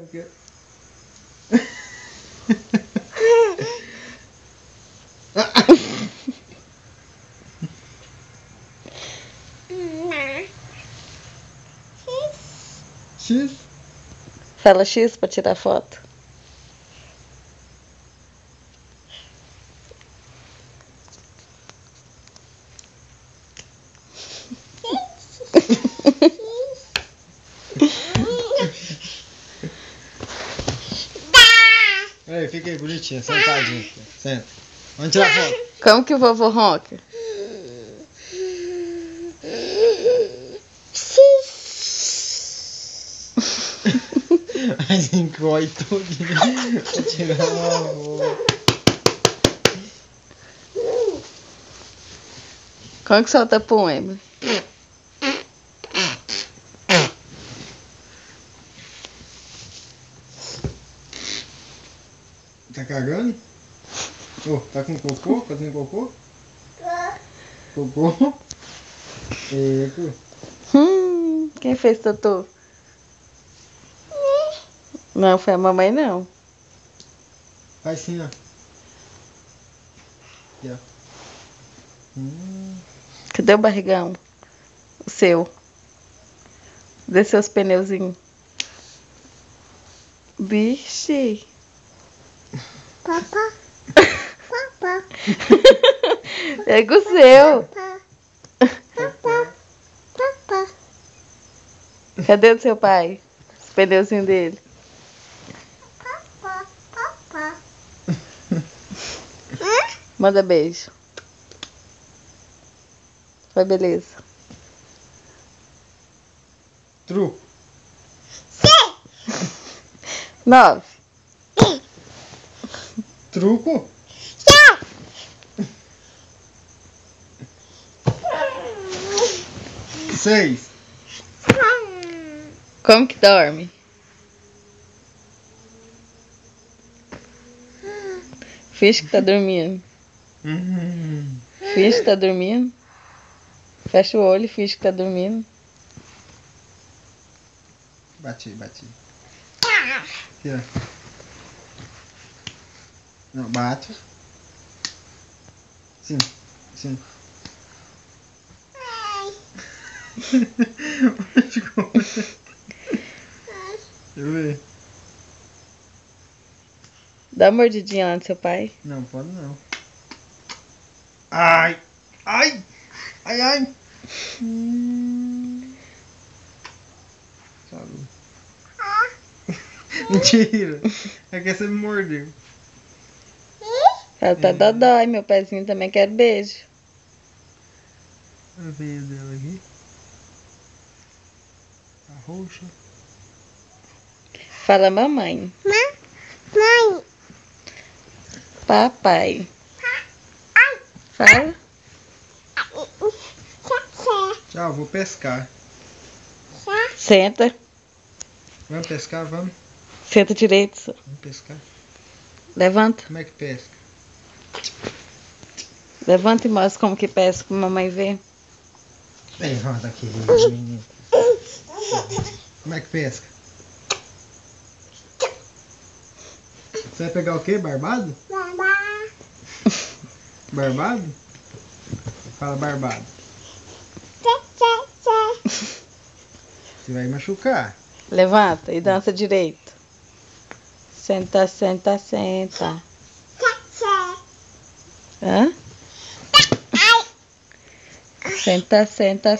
X. Fala X pra tirar foto. Aí, fica aí bonitinha, sentadinha aqui. Senta. Vamos tirar foto. Como que o vovô ronca? A gente corre tudinho pra tirar uma foto. Como que solta poema? Tá cagando? Ô, tá com cocô? Fazendo cocô? Cocô? Eco. Quem fez tatu? Não, foi a mamãe não. Faz sim, ó. Aqui, ó. Cadê o barrigão? O seu. Dê seus pneuzinhos. Vixe. Papá. Papá. Pega o seu. Papá. Papá. Cadê o seu pai? Os pneuzinhos dele. Papá. Papá. Manda beijo. Foi beleza. Truco. 9. Truco? 6. Como que dorme? Finge que tá dormindo. Finge que tá dormindo. Fecha o olho e finge que tá dormindo. Bati. Aqui, ó. Não, bate. Sim. Deixa eu ver. Dá uma mordidinha lá no seu pai. Não, pode não. Ai. Sabe. Mentira. É que você me mordeu. Ela tá dodói, meu pezinho também quer beijo. A veia dela aqui. Tá roxa. Fala mamãe. Mãe. Papai. Fala. Tchau, vou pescar. Senta. Vamos pescar, vamos? Senta direito. Vamos pescar. Levanta. Como é que pesca? Levanta e mostra como que pesca pra mamãe ver. Levanta aqui, menino. Como é que pesca? Você vai pegar o quê? Barbado? Barbado? Fala barbado. Você vai machucar. Levanta e dança direito. Senta. Hã? Senta.